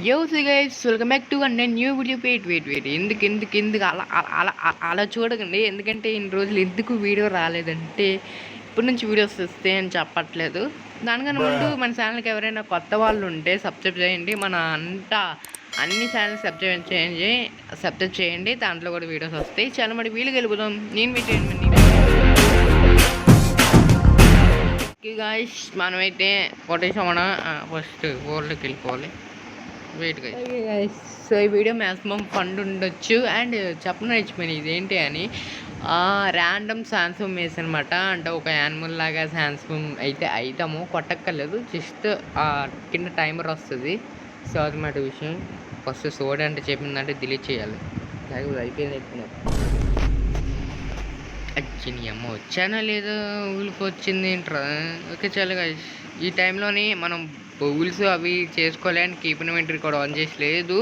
యో so guys welcome back to and new video. Wait ఎందుకు అలా చూడకండి. ఎందుకంటే ఇన్ని రోజులు ఎందుకు వీడియో రాలేదంటే ఇప్పటి నుంచి వీడియోస్ వస్తే అని చెప్పట్లేదు. దానికన్నా ముందు మన ఛానల్కి ఎవరైనా కొత్త వాళ్ళు ఉంటే సబ్స్క్రైబ్ చేయండి. మన అన్ని ఛానల్స్ సబ్స్క్రైబ్ చేయండి. దాంట్లో కూడా వీడియోస్ వస్తాయి. చాలా మరి వీలుకి వెళ్ళిపోదాం. నేను వెయిట్ చేయండి. గాయస్ మనమైతే కొట్టేసామన్నా ఫస్ట్ ఓవర్లోకి వెళ్ళిపోవాలి. Wait guys. సో ఈ వీడియో మ్యాక్సిమం ఫండ్ ఉండొచ్చు. అండ్ చెప్పను నచ్చిపోయింది ఇదేంటి అని. ర్యాండమ్ ట్రాన్స్ఫార్మేషన్ అనమాట. అంటే ఒక యానిమల్ లాగా ట్రాన్స్ఫార్మ్ అవుతాము. కొట్టక్కర్లేదు, జస్ట్ కింద టైమర్ వస్తుంది. సో అది మాట విషయం. ఫస్ట్ సోడ్ అంటే చెప్పిందంటే డిలీట్ చేయాలి. లేకపోతే అయిపోయింది. వచ్చింది అమ్మ వచ్చానా లేదా ఊళ్ళకి వచ్చింది ఏంట్రా. ఓకే చాలా గైస్. ఈ టైంలోని మనం బౌల్స్ అవి చేసుకోవాలి. అండ్ కీప్ ఇన్వెంటరీ కూడా ఆన్ చేసి లేదు.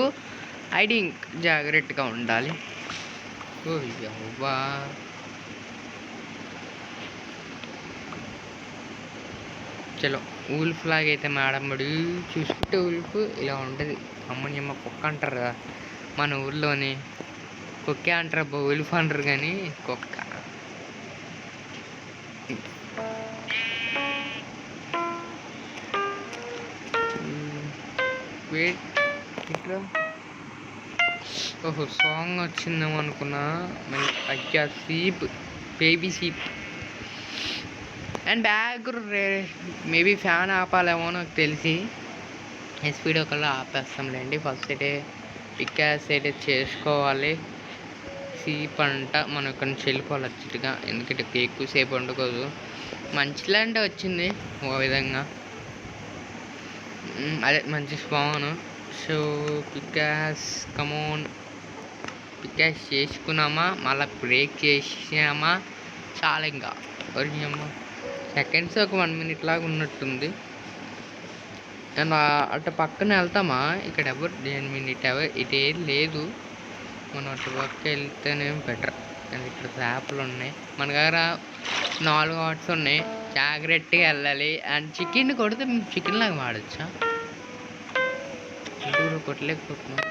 హైడింగ్ జాగ్రత్తగా ఉండాలి. ఓ యవ్వా చలో ఊల్ఫ్ లాగైతే మేడమ్మడు చూసుకుంటే ఊల్ఫ్ ఇలా ఉంటుంది. అమ్మని అమ్మ కుక్క అంటారు కదా మన ఊర్లోని. కుక్కే అంటారు, ఊల్ఫ్ అంటారు కానీ కుక్క. ఓహో సాంగ్ వచ్చిందేమో అనుకున్నా. అయ్యా సీప్, బేబీ సీప్. అండ్ బ్యాగ్ మేబీ ఫ్యాన్ ఆపాలేమో నాకు తెలిసి. స్పీడ్ ఒకళ్ళు ఆపేస్తాంలేండి. ఫస్ట్ అయితే పికాస్ అయితే చేసుకోవాలి. సీప్ అంట మనం ఇక్కడ నుంచి వెళ్ళిపోవాలి అచ్చట్టుగా. ఎందుకంటే ఎక్కువసేపు వండుకోదు. మంచి ల్యాండ్ వచ్చింది ఒక విధంగా. అదే మంచి స్పాన్. సో పికాస్ కమోన్. పికాస్ చేసుకున్నామా, మళ్ళీ బ్రేక్ చేసామా, చాలా ఇంకా అమ్మా సెకండ్స్ ఒక 1 minute లాగా ఉన్నట్టుంది. అండ్ అటు పక్కన వెళ్తామా, ఇక్కడ ఎవరు 10 minute ఇదేం లేదు. మనం అటు పక్క వెళ్తేనే బెటర్. అండ్ ఇక్కడ చేపలు ఉన్నాయి. మన దగ్గర 4 హాట్స్ ఉన్నాయి. జాగ్రత్తగా వెళ్ళాలి. అండ్ చికెన్ కొడితే మేము చికెన్ లాగా వాడచ్చా? కొట్టలేకపోతున్నాం.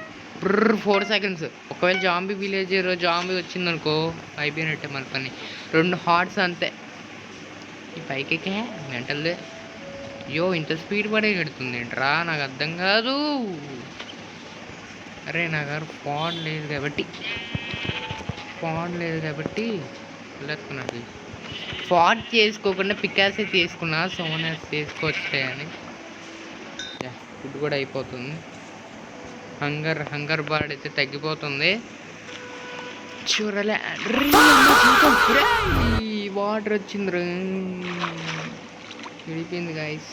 4 seconds. ఒకవేళ జాంబీ విలేజర్ జాంబీ వచ్చిందనుకో అయిపోయినట్టే మన పని. 2 హార్ట్స్ అంతే. ఈ పైకే మెంటల్దే. అయ్యో ఇంత స్పీడ్ పడే పెడుతుంది ఏంట్రా, నాకు అర్థం కాదు. అరే నా గారు ఫాన్ లేదు కాబట్టి వెళ్ళేసుకున్నాడు. ఫాన్ చేసుకోకుండా పికాసే తీసుకున్నా. సోనస్ చేసుకోవచ్చు అని. ఫుడ్ కూడా అయిపోతుంది. హంగర్ బాడ్ అయితే తగ్గిపోతుంది. చూడలే వాటర్ వచ్చింది. విడిపోయింది గాయస్.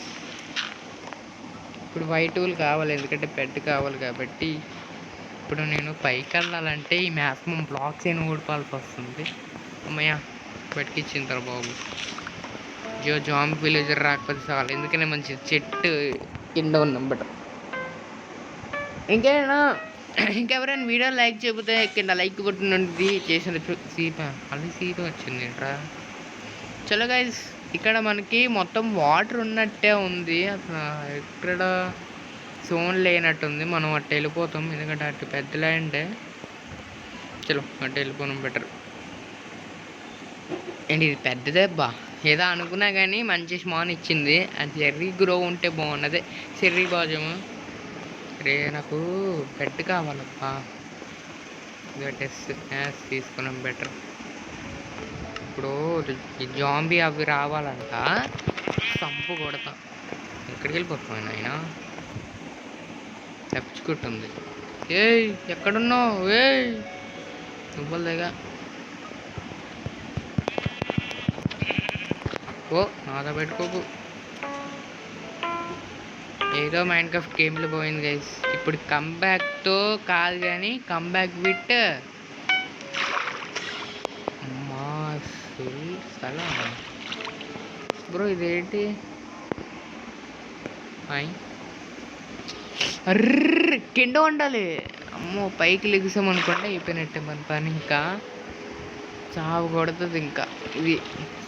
ఇప్పుడు వైట్ టూల్ కావాలి, ఎందుకంటే పెట్ కావాలి కాబట్టి. ఇప్పుడు నేను పైకి వెళ్ళాలంటే ఈ మ్యాక్సిమం బ్లాక్స్ అయినా ఊడిపాల్సి వస్తుంది. అమ్మయ్య బతికిచ్చిన తర్వాత బాబు. జాంబీ విలేజర్ రాకపోతే చాలు. ఎందుకనే మంచి చెట్టు కింద ఉన్నాం. బట్ ఇంకెవరైనా వీడియో లైక్ చేయకపోతే కింద లైక్ కొట్టినది చేసిన సీప వచ్చింది ఏంట్రా. చలో గైస్, ఇక్కడ మనకి మొత్తం వాటర్ ఉన్నట్టే ఉంది. అసలు ఇక్కడ జోన్ లేనట్టుంది. మనం అటు వెళ్ళిపోతాం, ఎందుకంటే అటు పెద్ద ల్యాండే. చలో అటు వెళ్ళిపోవడం బెటర్. అండ్ ఇది పెద్దదే బా. ఏదో అనుకున్నా కానీ మంచి స్మాన్ ఇచ్చింది. అది చెర్రీ గ్రో ఉంటే బాగున్నది. చెర్రీ బాజము. రే నాకు బెడ్ కావాలప్పా. టెస్ట్ తీసుకున్నాం బెటర్. ఇప్పుడు ఈ జాంబీ అవి రావాలంట. సంపు కొడతా. ఎక్కడికి వెళ్ళిపోతాను ఆయన. తప్పించుకుంటుంది. ఏయ్ ఎక్కడున్నావు? ఏయ్ నువ్వులదేగా. ఓ నాదా పెట్టుకోకు. ఏదో మైన్క్రాఫ్ట్ గేమ్లో పోయింది గైస్. ఇప్పుడు కంబ్యాక్తో కాదు కానీ కంబ్యాక్ విత్ బ్రో. ఇదేంటి అర్ర కింద ఉండాలి. అమ్మో పైకి లెగిసామనుకోండి అయిపోయినట్టే మన పని. ఇంకా చావు కొడుతుంది. ఇంకా ఇది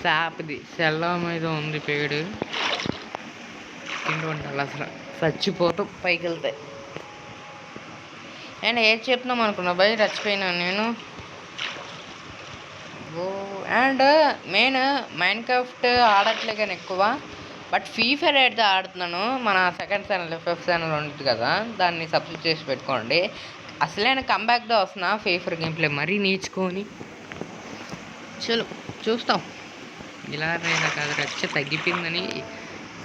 శాప్ది సెల్ల మీద ఉంది పేడు. కింద ఉండాలి. అసలు చచ్చిపోతాం పైకి వెళ్తాయి. నేను ఏది చెప్తున్నాం అనుకున్నా భయ్, చచ్చిపోయినాను నేను. ఓ అండ్ మెయిన్ మైండ్ క్రాఫ్ట్ ఆడట్లే కానీ ఎక్కువ, బట్ ఫ్రీ ఫైర్ అయితే ఆడుతున్నాను. మన సెకండ్ ఛానల్ ఫిఫ్త్ ఛానల్ ఉంటుంది కదా, దాన్ని సబ్స్క్రైబ్ చేసి పెట్టుకోండి. అసలైన కంబ్యాక్తో వస్తున్నా ఫ్రీ ఫైర్ గేమ్ ప్లే మరీ నేర్చుకొని. చలో చూస్తాం. ఇలా కాదు రచ్చ తగ్గిపోయిందని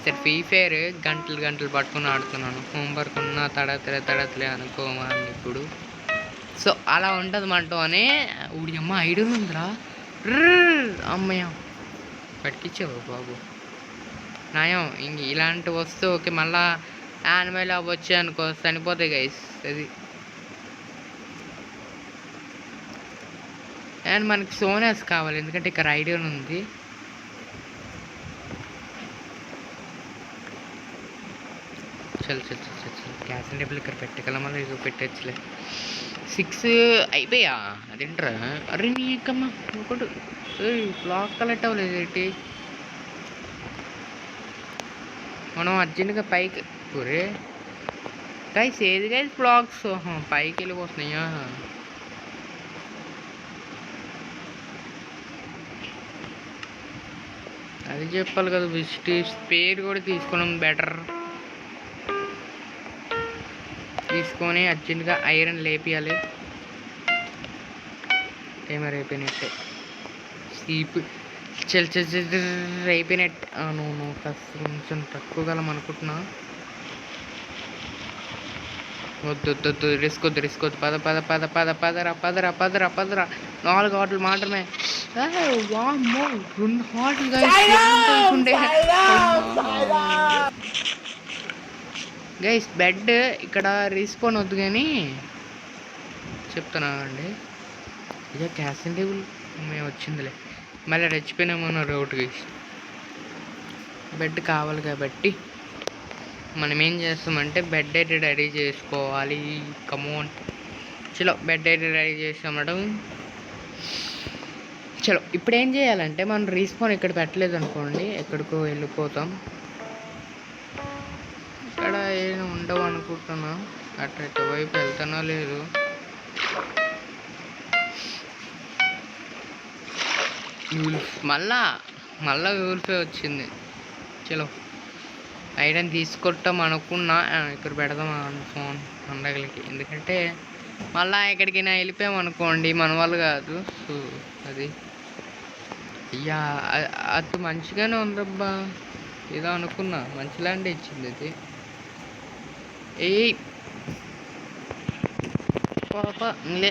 సరే ఫ్రీ ఫైర్ గంటలు గంటలు పట్టుకుని ఆడుతున్నాను. హోంవర్క్ ఉన్నా తడతలే అనుకోమని ఇప్పుడు. సో అలా ఉంటుంది మంటూ అని ఊడి అమ్మ ఐడియా ఉందిరా. అమ్మయ్య పట్టించావు బాబు నయం. ఇంక ఇలాంటి వస్తే ఓకే, మళ్ళా యానిమల్ అవ్వచ్చు అనుకో చనిపోతాయి గైస్. అది అండ్ మనకి సోనాస్ కావాలి, ఎందుకంటే ఇక్కడ ఐడియా ఉంది. చల్ గ్యాస్ టేబుల్ ఇక్కడ పెట్టగలమా లేదు, పెట్టచ్చులే. 6 అయిపోయా అదేంట్రా. అరే నీకమ్మా ఒకటి బ్లాక్ కలెక్ట్ అవ్వలేదు ఏంటి. మనం అర్జెంట్గా పైకి ఒరే గైస్ ఏది గైస్ బ్లాక్స్ పైకి వెళ్ళిపోతున్నాయా. అది చెప్పాలి కదా, విజిట్ స్పేర్ కూడా తీసుకోవడం బెటర్. తీసుకొని అర్జెంట్గా ఐరన్ లేపియాలి. టైమర్ అయిపోయినట్టే. స్లీప్ అయిపోయినట్టు. నువ్వు కొంచెం తక్కువ గలం అనుకుంటున్నా. వద్దు రిస్క్ వద్దు. పదరా 4 ఆటలు మాత్రమే. వామ్మో 2 ఆటలు గైస్. బెడ్ ఇక్కడ రీస్పాన్ వద్దు కానీ చెప్తున్నా అండి. ఇదే క్యాసింగ్ టేబుల్ మేము వచ్చిందిలే, మళ్ళీ రెచ్చిపోయినామన్న రోడ్ గైస్. బెడ్ కావాలి కాబట్టి మనం ఏం చేస్తామంటే బెడ్ అయితే రెడీ చేసుకోవాలి. కమోన్ చలో బెడ్ అయితే రెడీ చేస్తామట. చలో ఇప్పుడు ఏం చేయాలంటే మనం రీస్పాన్ ఇక్కడ పెట్టలేదు అనుకోండి, ఎక్కడికో వెళ్ళిపోతాం. ఇక్కడ ఏం ఉండవు అనుకుంటున్నా. అట్లా వైపు వెళ్తానో లేదు. మళ్ళా ఊరిపే వచ్చింది. చలో ఐరన్ తీసుకొట్టాం అనుకున్నా, ఇక్కడ పెడదాం ఫోన్ పండగలకి. ఎందుకంటే మళ్ళా ఎక్కడికైనా వెళ్ళిపోయాం అనుకోండి మన వాళ్ళు కాదు. సో అది అయ్యా అది మంచిగానే ఉందబ్బా, ఏదో అనుకున్నా మంచి ల్యాండ్ ఇచ్చింది అది. ఏ పాప లే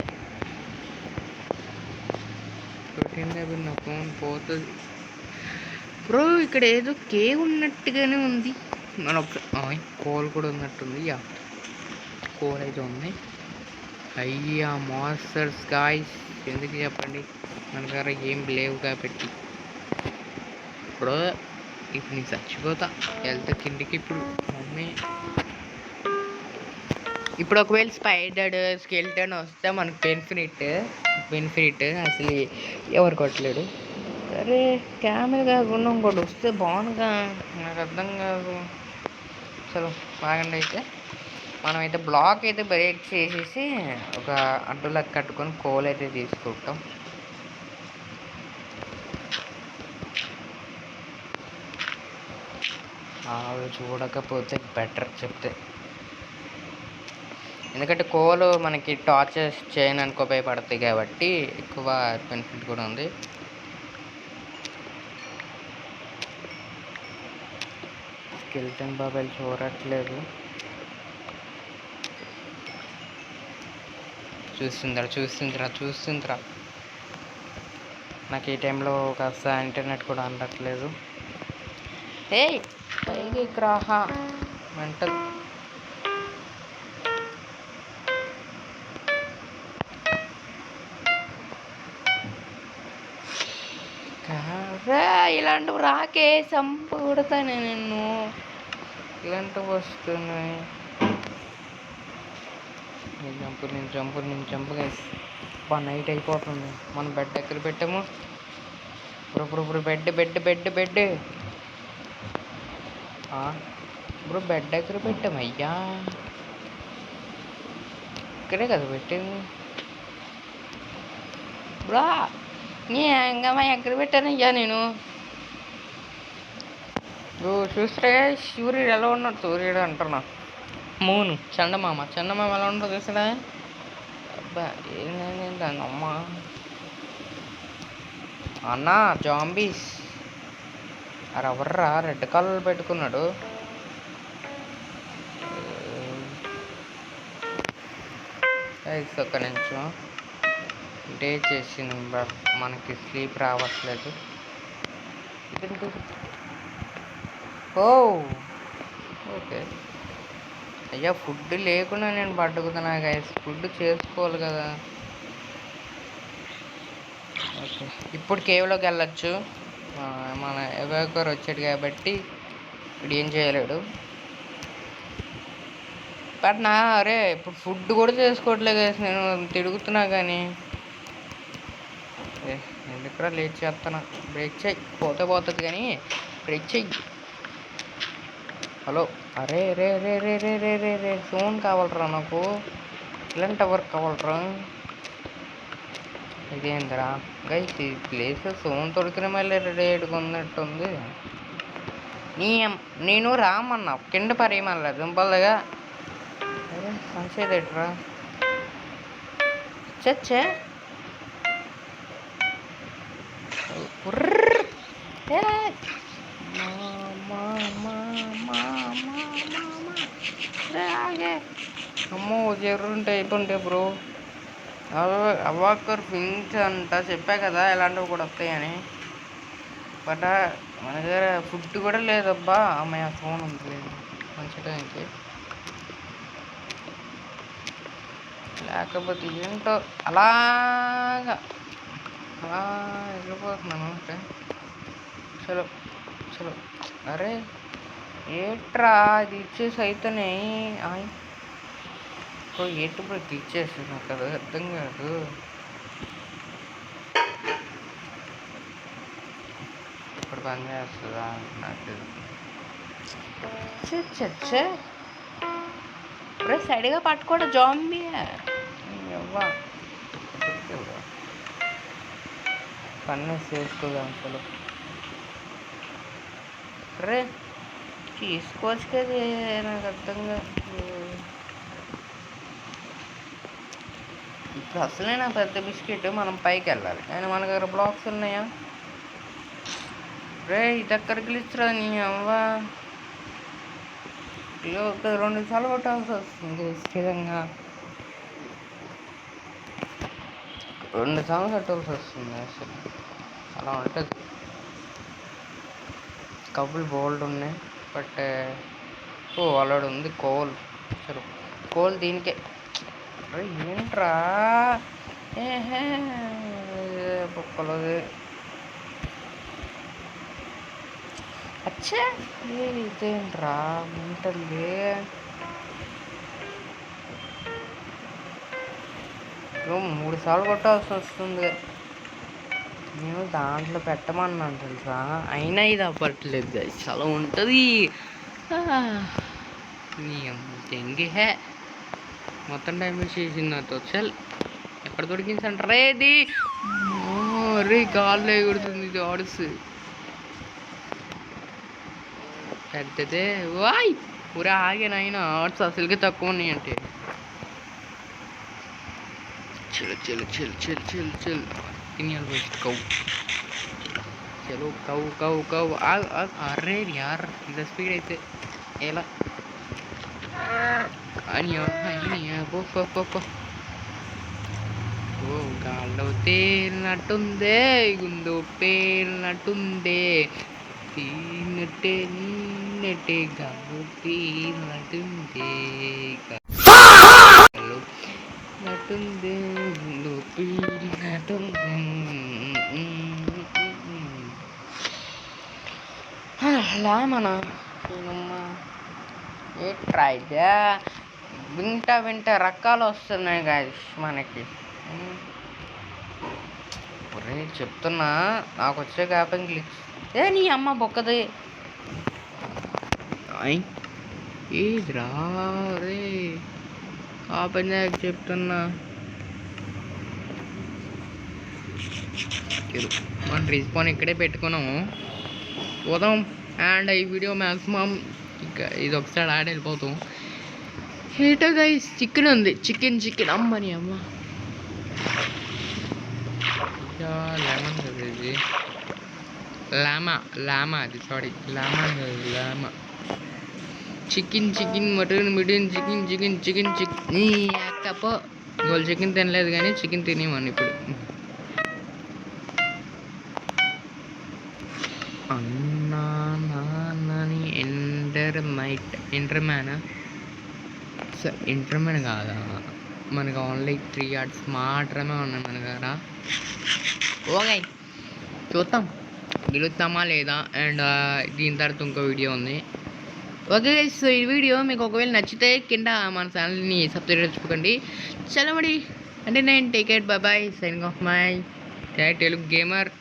నా ఫోన్ పోతుంది బ్రో. ఇక్కడ ఏదో కేవ్ ఉన్నట్టుగానే ఉంది. మన కోల్ కూడా ఉన్నట్టుంది. యా కోల్ అయితే ఉంది. అయ్యా మాన్స్టర్స్ గాయ్స్, ఎందుకు చెప్పండి మన దగ్గర ఏం లేవు కాబట్టి. బ్రో ఇప్పుడు నీకు చచ్చిపోతా వెళ్తా కిందికి. ఇప్పుడు మమ్మీ ఇప్పుడు ఒకవేళ స్పైడర్ స్కెల్టన్ వస్తే మనకు బెనిఫిట్ అసలు ఎవరు కొట్టలేడు. సరే క్యామెరా కాకుండా ఇంకోటి వస్తే బాగుందిగా, నాకు అర్థం కాదు. చలో బాగండి. అయితే మనమైతే బ్లాక్ అయితే బ్రేక్ చేసేసి ఒక అడ్డులకు కట్టుకొని కోల్ అయితే తీసుకుంటాం. అవి చూడకపోతే బెటర్ చెప్తే, ఎందుకంటే కోలు మనకి టార్చర్స్ చేయడానికి ఉపయోగపడతాయి కాబట్టి ఎక్కువ బెనిఫిట్ కూడా ఉంది. స్కెల్టన్ బాబాయ్ చూడట్లేదు. చూస్తుందిరా. నాకు ఈ టైంలో కాస్త ఇంటర్నెట్ కూడా అందట్లేదు. ఏయ్ పైకి రాహా మెంటల్. ఇలాంటివి రాకే చంపు కొడతానే నిన్ను. ఇలాంటివి వస్తున్నాయి. నేను చంపు గైస్. నైట్ అయిపోతుంది. మనం బెడ్ ఎక్కడ పెట్టాము. ఇప్పుడు బెడ్ బ్రో బెడ్ ఎక్కడ పెట్టాము. అయ్యా ఇక్కడే కదా పెట్టింది బ్రా. నీ ఇంకా ఎక్కడ పెట్టానయ్యా నేను? చూస్తే సూర్యుడు ఎలా ఉన్నాడు? సూర్యుడు అంటున్నా, మూను చందమామ. చందమామ ఎలా ఉండదు చూసాడా? అబ్బా ఏంటండి అమ్మ అన్నా జాంబీస్. ఎవర్రా రెడ్ కలర్ పెట్టుకున్నాడు? ఒక్క నిమిషం, డే చేసింది మనకి స్లీప్ రావట్లేదు. ఓ ఓకే అయ్యా, ఫుడ్ లేకుండా నేను పట్టుకుతున్నా గైస్. ఫుడ్ చేసుకోవాలి కదా. ఓకే, ఇప్పుడు కేవ్లోకి వెళ్ళచ్చు. మన ఎవాకర్ వచ్చాడు కాబట్టి ఇప్పుడు ఏం చేయలేడు. బట్ అరే ఇప్పుడు ఫుడ్ కూడా చేసుకోవట్లేదు గైస్. నేను తిరుగుతున్నా కానీ ఎందుకురా లేట్ చేస్తాను. బ్రేక్ చెయ్యి, పోతే పోతుంది కానీ బ్రేక్ చెయ్యి. హలో, అరే రే రే రే రే రే రే రే ఫోన్ కావాలరా నాకు. ఇలాంటి వర్క్ కావాలరా. ఇదేందిరా గైస్, ఈ ప్లేస్ సోన్ తొడికిన మళ్ళీ రెడీగా ఉన్నట్టుంది. నేను రామన్నా కింద పరేయమన్నా దుంపలుగా. అరే సంచేదేట్రా చచ్చే. అమ్మో జర్రుంటే అయిపోంటే బ్రో. అవాకర్ ఫింగ్స్ అంట చెప్పా కదా ఇలాంటివి కూడా వస్తాయని. బట్ మన దగ్గర ఫుడ్ కూడా లేదబ్బా. అమ్మాయి ఫోన్ ఉంది మంచి టైంకి. లేకపోతే ఏంటో అలాగా అలా వెళ్ళిపోతున్నాను అంటే. చలో చలో. అరే ఏట్రా ఇది ఇచ్చేసి అయితేనే ఎటు ఇప్పుడు ఇచ్చేసి నాకు అది అర్థం కాదు. ఇప్పుడు పని చేస్తుందా నాకు? చచ్చే ఇప్పుడు సైడ్గా పట్టుకోవడం జాంబీ అవ్వా. పన్ను చేసుకోదా అసలు? రే తీసుకోవచ్చు కదా, నాకు అర్థం కాదు. ఇప్పుడు అసలే నా పెద్ద బిస్కెట్. మనం పైకి వెళ్ళాలి కానీ మన దగ్గర బ్లాక్స్ ఉన్నాయా? రే ఇది ఎక్కడికి ఇచ్చిరా నీ అవ్వ. 2 సార్లు కొట్టాల్సి వస్తుంది స్థిరంగా. 2 సార్లు కట్టాల్సి వస్తుంది అసలు. అలా ఉంటుంది. కబుల్ బోల్డ్ ఉన్నాయి బట్ ఆల్రెడీ ఉంది కోల్. సరే కోల్ దీనికే. ఏంట్రా ఏహే బొక్కలది. అచ్చా ఇదేంట్రా ఉంటుంది. 3 సార్లు కొట్టాల్సి వస్తుంది. నేను దాంట్లో పెట్టమన్నాను తెలుసా, అయినా ఇది అవ్వట్లేదు గైస్. చాలా ఉంటుంది. దెంగి హే మొత్తం డ్యామేజ్ చేసింది నాతో. చల్ ఎక్కడ దొరికింది అంటారా? ఇది రే గాల్లో ఎగురుతుంది ఇది. ఆడుస్ పెద్దదే. వాయ్ ఊరా ఆగేనైనా ఆర్ట్స్ అసలుకి తక్కువ ఉన్నాయి అంటే. చల్ చల్ చల్ చల్ చల్ చల్ తిని కౌ. చలో కౌ కౌ కౌ. అరే యార్ ఇంత స్పీడ్ అయితే ఎలా అనియా అనియా పో. ఓ గాల్లో తేలినట్టుందే, గుండు పేలినట్టుందే, తీనట్టే నిన్నట్టే గాల్లో తేలినట్టుందే, నట్టుంది గుండు పేలినట్టుంది. అలా మన ఏ ట్రై వింట రకాలు వస్తున్నాయి గాయస్ మనకి. ఒరే చెప్తున్నా నాకు వచ్చే గ్యాపింగ్ క్లిక్స్. నీ అమ్మ బొక్కది ఏదిరా రే. ఓపెన్ చేయక చెప్తున్నా. మన రిస్పాన్ ఇక్కడే పెట్టుకున్నాము, పోదాం. అండ్ ఈ వీడియో మ్యాక్సిమం ఇక ఇది ఒకసారి ఆడి వెళ్ళిపోతాం. ఏటో గైస్ చికెన్ ఉంది, చికెన్ అమ్మని అమ్మ. లెమన్ కదా ఇది, లామా అది, సారీ లామా. చికెన్ మటన్ చికెన్ అక్కపో. ఇవాళ చికెన్ తినలేదు కానీ చికెన్ తినేవాడిని ఇప్పుడు. అన్నా నాన్నని ఎంటర్మ్యానా సార్, ఇంటర్మ్యాన్ కాదా, మనకు ఓన్లీ 3 yards మాత్రమే ఉన్నాయి మన దగ్గర. ఓకే చూద్దాం గెలుస్తామా లేదా. అండ్ దీని తర్వాత ఇంకో వీడియో ఉంది. ఓకే సో ఈ వీడియో మీకు ఒకవేళ నచ్చితే కింద మన ఛానల్ని సబ్స్క్రైబ్ చేసుకోండి. చలో మరి అంటే నేను take care, bye, signing off my Telugu gamer.